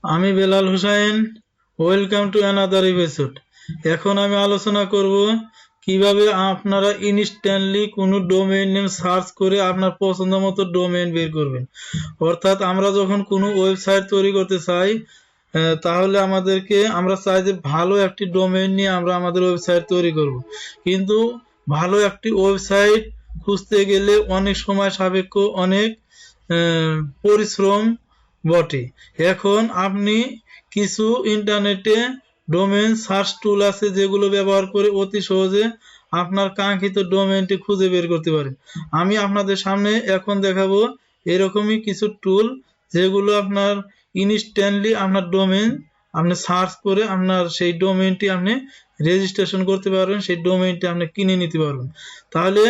আমি Belal Hossain. Welcome to another episode. এখন আমি আলোচনা করব কিভাবে আপনারা ইনস্ট্যান্টলি কোনো ডোমেইন নেম সার্চ করে আপনার পছন্দ মতো ডোমেইন বের করবেন। অর্থাৎ আমরা যখন কোনো ওয়েবসাইট তৈরি করতে চাই, তাহলে আমরা চাই যে ভালো একটি ডোমেইন নিয়ে আমরা আমাদের ওয়েবসাইট তৈরি করব। কিন্তু ভালো একটি ওয়েবসাইট খুঁজতে গেলে অনেক সময় সাপেক্ষ, অনেক পরিশ্রম বটে। এখন আপনি কিছু ইন্টারনেটে ডোমেইন সার্চ টুল আছে যেগুলো ব্যবহার করে অতি সহজে আপনার কাঙ্ক্ষিত ডোমেইনটি খুঁজে বের করতে পারেন। আমি আপনাদের সামনে এখন দেখাবো এরকমই কিছু টুল যেগুলো আপনার ইনস্ট্যান্টলি আপনার ডোমেইন আপনি সার্চ করে আপনার সেই ডোমেইনটি আপনি রেজিস্ট্রেশন করতে পারবেন, সেই ডোমেইনটি আপনি কিনে নিতে পারবেন। তাহলে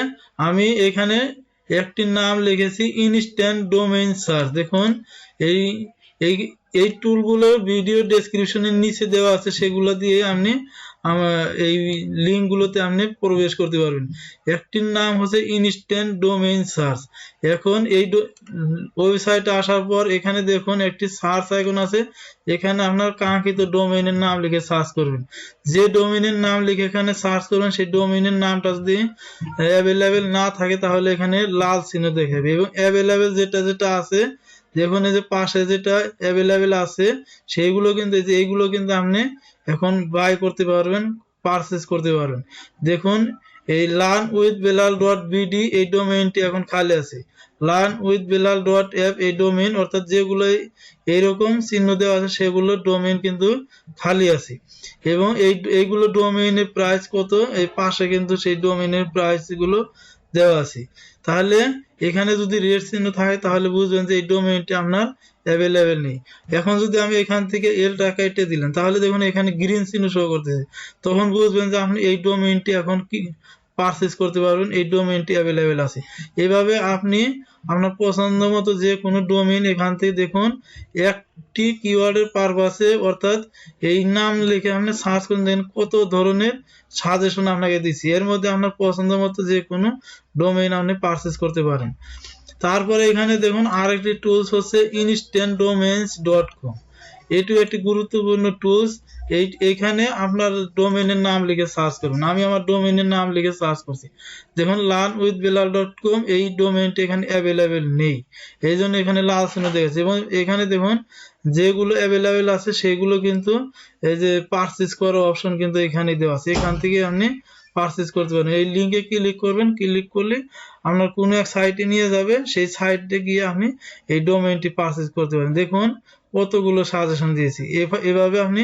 আমি এখানে একটি নাম লিখেছি ইনস্ট্যান্ট ডোমেইন সার্চ। দেখুন এই এই এই টুলগুলোর ভিডিও ডেসক্রিপশনের নিচে দেওয়া আছে, সেগুলো দিয়ে আপনি এই লিঙ্কগুলোতে আপনি প্রবেশ করতে পারবেন। একটির নাম হচ্ছে ইনস্ট্যান্ট ডোমেইন সার্চ। এখন এই ওয়েবসাইটে আসার পর এখানে দেখুন একটি সার্চ আইকন আছে, এখানে আপনার কাঙ্ক্ষিত ডোমেইনের নাম লিখে সার্চ করবেন। যে ডোমেইনের নাম লিখে এখানে সার্চ করবেন সেই ডোমেইনের নামটা যদি অ্যাভেলেবেল না থাকে তাহলে এখানে লাল চিহ্ন দেখাবে, এবং অ্যাভেলেবেল যেটা যেটা আছে দেখুন এই যে পাশে যেটা অ্যাভেলেবেল আছে সেইগুলো কিন্তু এইগুলো কিন্তু আপনি এখন বাই করতে পারবেন, পারচেজ করতে পারবেন। দেখুন এই learnwithbelal.bd এই ডোমেইনটি এখন খালি আছে। learnwithbelal.app এই ডোমেইন, অর্থাৎ যেগুলো এইরকম চিহ্ন দেওয়া আছে সেগুলো ডোমেইন কিন্তু খালি আছে। এবং এইগুলো ডোমেইনের প্রাইস কত, এই পাশে কিন্তু সেই ডোমেইনের প্রাইস গুলো দেওয়া আছে। তাহলে এখানে যদি রেড চিহ্ন থাকে তাহলে বুঝবেন যে এই ডোমেইনটি আপনার অ্যাভেলেবেল নেই। এখন যদি আমি এখান থেকে এলটা কেটে দিলাম তাহলে দেখুন এখানে গ্রিন চিহ্ন শো করতেছে, তখন বুঝবেন যে আপনি এই ডোমেইনটি এখন কি পারচেজ করতে পারবেন, এই ডোমেইনটি অ্যাভেলেবেল আছে। এইভাবে আপনি আপনার পছন্দ মতো যে কোনো ডোমেইন এখান থেকে দেখুন একটি কিওয়ার্ডের পারপাসে, অর্থাৎ এই নাম লিখে আপনি সার্চ করে দেখেন কত ধরনের সাজেশন আপনাকে দিচ্ছি, এর মধ্যে আপনার পছন্দ মতো যে কোনো ডোমেইন আপনি পারচেজ করতে পারেন। তারপরে এখানে দেখুন আরেকটি টুলস হচ্ছে instantdomains.com। এটি একটি গুরুত্বপূর্ণ টুলস। এইখানে আপনার ডোমেইনের নাম লিখে সার্চ করুন। আমি আমার ডোমেইনের নাম লিখে সার্চ করছি, দেখুন learnwithbelal.com এই ডোমেইনটি এখানে অ্যাভেলেবেল নেই, এই জন্য এখানে লাল চিহ্ন দেখেছে। এবং এখানে দেখুন যেগুলো অ্যাভেলেবেল আছে সেগুলো কিন্তু এই যে পারচেজ করার অপশন কিন্তু এখানে দেওয়া আছে, এখান থেকে আপনি পারচেজ করতে পারেন। এই লিঙ্কে ক্লিক করবেন, ক্লিক করলে আপনার কোনো এক সাইটে নিয়ে যাবে, সেই সাইটে গিয়ে আপনি এই ডোমেইনটি পারচেজ করতে পারেন। দেখুন কতগুলো সাজেশন দিয়েছি। এভাবে আপনি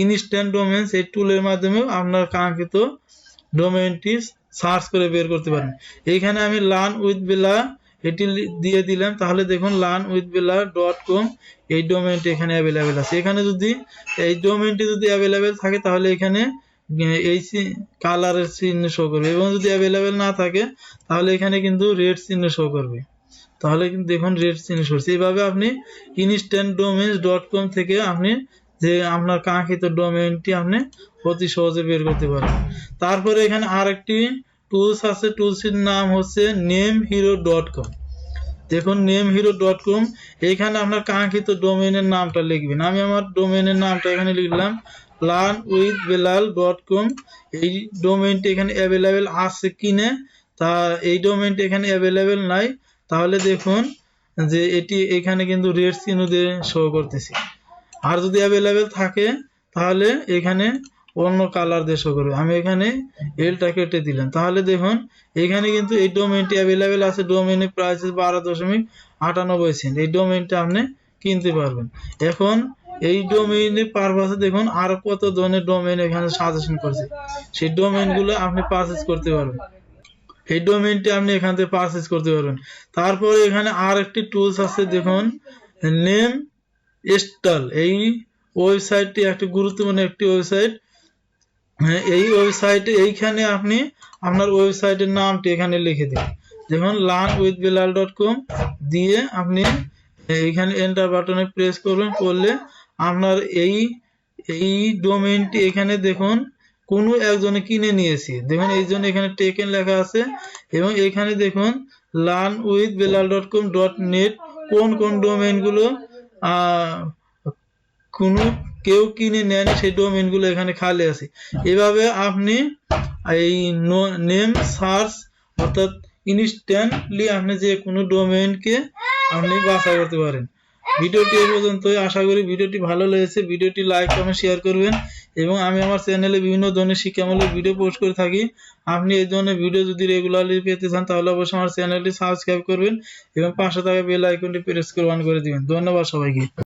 ইনস্ট্যান্ট ডোমেইনস এই টুলের মাধ্যমে আপনার কাঙ্ক্ষিত ডোমেইনটি সার্চ করে বের করতে পারেন। এইখানে আমি learnwithbelal এটি দিয়ে দিলাম, তাহলে দেখুন learnwithbelal.com এই ডোমেইনটি এখানে অ্যাভেলেবেল আছে। এখানে যদি এই ডোমেইনটি যদি অ্যাভেলেবেল থাকে তাহলে এখানে এই কালারের চিহ্ন শো করবে, এবং যদি অ্যাভেলেবেল না থাকে তাহলে এখানে কিন্তু রেড চিহ্ন শো করবে। তাহলে কিন্তু দেখুন রেড চিহ্ন শো করছে। এইভাবে আপনি instantdomains.com থেকে আপনি যে আপনার কাঙ্ক্ষিত ডোমেইনটি আপনি অতি সহজে বের করতে পারেন। তারপরে এখানে আরেকটি টুলস আছে, টুলসের নাম হচ্ছে namehero.com। দেখুন namehero.com, এখানে আপনার কাঙ্ক্ষিত ডোমেইনের নামটা লিখবেন। আমি আমার ডোমেইনের নামটা এখানে লিখলাম learnwithbelal.com। এই ডোমেইনটি এখানে অ্যাভেলেবেল আছে কিনা, তা এই ডোমেইনটি এখানে অ্যাভেলেবেল নাই, তাহলে দেখুন যে এটি এখানে কিন্তু রেড চিহ্ন দিয়ে শো করতেছে। আর যদি অ্যাভেলেবেল থাকে তাহলে এখানে অন্য কালার দিয়ে শো করবে। আমি এখানে এলটা কেটে দিলাম, তাহলে দেখুন এখানে কিন্তু এই ডোমেইনটি অ্যাভেলেবেল আছে। ডোমেইনের প্রাইস 12.98 সেন্ট। এই ডোমেইনটা আপনি কিনতে পারবেন। এখন এই ডোমেইনের পারপাসে দেখুন আরো কত ধরনের ডোমেইন এখানে সাজেশন করেছে, সেই ডোমেইনগুলো আপনি পারচেজ করতে পারবেন। এই ডোমেইনটি আপনি এখান থেকে পারচেজ করতে পারবেন। তারপরে এখানে আর একটি টুলস আছে, দেখুন নেম স্টল। এই ওয়েবসাইটটি একটি গুরুত্বপূর্ণ একটি ওয়েবসাইট। এই ওয়েবসাইটে এইখানে আপনি আপনার ওয়েবসাইটের নামটি এখানে লিখে দিন। দেখুন learnwithbelal.com দিয়ে আপনি এইখানে এন্টার বাটনে প্রেস করবেন, করলে আপনার এই ডোমেইনটি এখানে দেখুন কোনো একজনে কিনে নিয়েছে, দেখুন এই জন্য এখানে টেকেন লেখা আছে। এবং এখানে দেখুন learnwithbelal.com.net কোন কোন ডোমেইনগুলো কোনো কেউ কিনে নেয়নি, সেই ডোমেইনগুলো এখানে খালি আছে। এভাবে আপনি এই নেম সার্চ অর্থাৎ ইনস্ট্যান্টলি আপনি যে কোনো ডোমেইনকে আপনি বাছাই করতে পারেন। ভিডিওটি এই পর্যন্তই। আশা করি ভিডিওটি ভালো লেগেছে। ভিডিওটি লাইক কমেন্ট শেয়ার করবেন এবং আমি আমার চ্যানেলে বিভিন্ন ধরনের শিক্ষামূলক ভিডিও পোস্ট করে থাকি। আপনি এই ধরনের ভিডিও যদি রেগুলারলি পেতে চান তাহলে অবশ্যই আমার চ্যানেলটি সাবস্ক্রাইব করবেন এবং পাশে থাকা বেল আইকনটি প্রেস করে অন করে দিবেন। ধন্যবাদ সবাইকে।